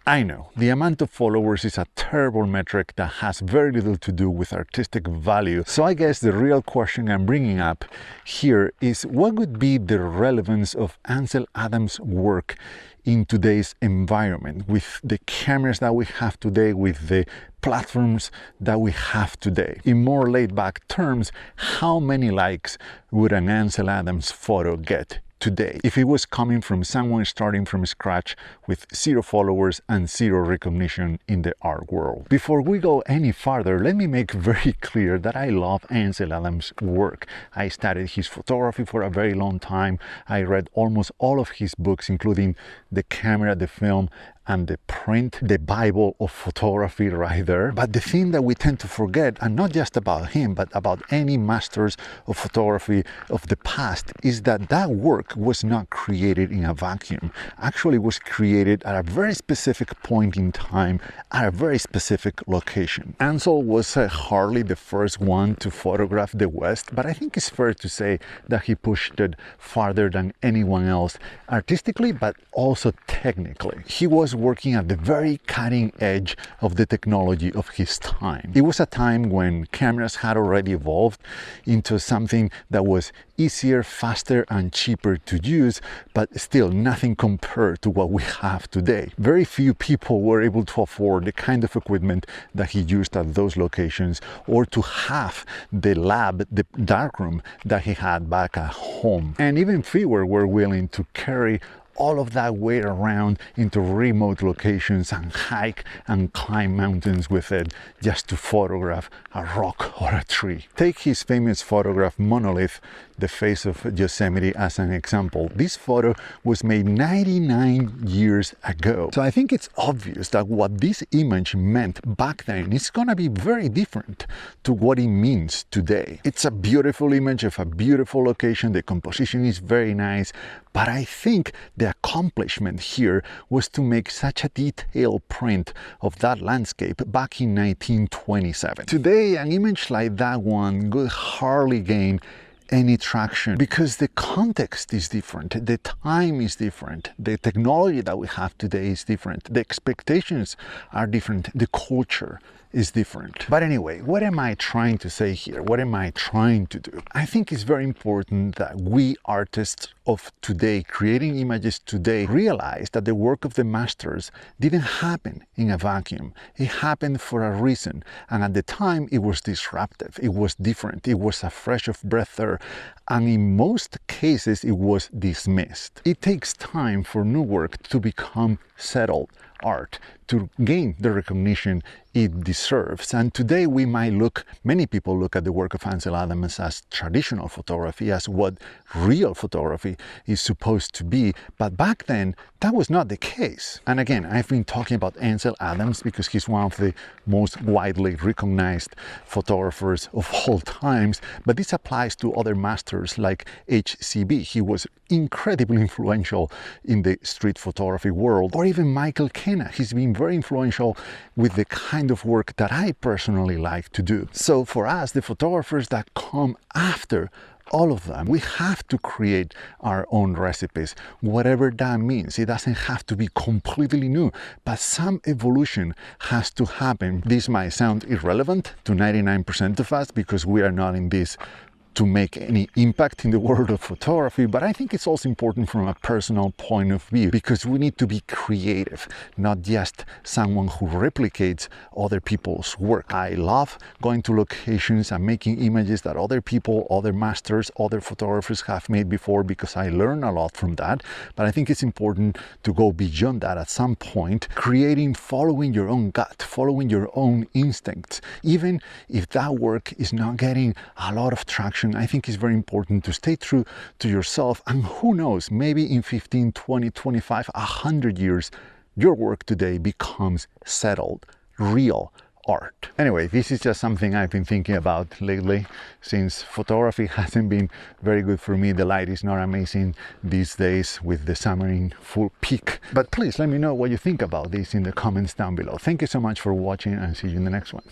I know, the amount of followers is a terrible metric that has very little to do with artistic value. So I guess the real question I'm bringing up here is what would be the relevance of Ansel Adams' work in today's environment, with the cameras that we have today, with the platforms that we have today. In more laid-back terms, how many likes would an Ansel Adams photo get today if it was coming from someone starting from scratch with 0 followers and 0 recognition in the art world? Before we go any farther, let me make very clear that I love Ansel Adams' work. I studied his photography for a very long time. I read almost all of his books, including The Camera, the Film, and the Print, the Bible of photography right there. But the thing that we tend to forget, and not just about him, but about any masters of photography of the past, is that that work was not created in a vacuum. Actually, it was created at a very specific point in time, at a very specific location. Ansel was hardly the first one to photograph the West, but I think it's fair to say that he pushed it farther than anyone else artistically, but also technically. He was working at the very cutting edge of the technology of his time. It was a time when cameras had already evolved into something that was easier, faster, and cheaper to use, but still nothing compared to what we have today. Very few people were able to afford the kind of equipment that he used at those locations, or to have the lab, the darkroom that he had back at home. And even fewer were willing to carry all of that weight around into remote locations and hike and climb mountains with it just to photograph a rock or a tree. Take his famous photograph Monolith, the face of Yosemite, as an example. This photo was made 99 years ago. So I think it's obvious that what this image meant back then is gonna be very different to what it means today. It's a beautiful image of a beautiful location. The composition is very nice, but I think the accomplishment here was to make such a detailed print of that landscape back in 1927. Today, an image like that one would hardly gain any traction because the context is different, the time is different, the technology that we have today is different, the expectations are different, the culture is different. But anyway, what am I trying to say here? What am I trying to do? I think it's very important that we artists of today, creating images today, realize that the work of the masters didn't happen in a vacuum. It happened for a reason. And at the time, it was disruptive. It was different. It was a fresh of breath air. And in most cases, it was dismissed. It takes time for new work to become settled art, to gain the recognition it deserves. And today we might many people look at the work of Ansel Adams as traditional photography, as what real photography is supposed to be. But back then, that was not the case. And again, I've been talking about Ansel Adams because he's one of the most widely recognized photographers of all times, but this applies to other masters like HCB. He was incredibly influential in the street photography world, or even Michael Kenna. He's been very influential with the kind of work that I personally like to do. So for us, the photographers that come after all of them, we have to create our own recipes, whatever that means. It doesn't have to be completely new, but some evolution has to happen. This might sound irrelevant to 99% of us because we are not in this to make any impact in the world of photography, but I think it's also important from a personal point of view because we need to be creative, not just someone who replicates other people's work. I love going to locations and making images that other people, other masters, other photographers have made before because I learn a lot from that, but I think it's important to go beyond that at some point, creating, following your own gut, following your own instincts. Even if that work is not getting a lot of traction, I think it's very important to stay true to yourself, and who knows, maybe in 15, 20, 25, 100 years, your work today becomes settled, real art. Anyway, this is just something I've been thinking about lately, since photography hasn't been very good for me. The light is not amazing these days with the summer in full peak. But please let me know what you think about this in the comments down below. Thank you so much for watching, and see you in the next one.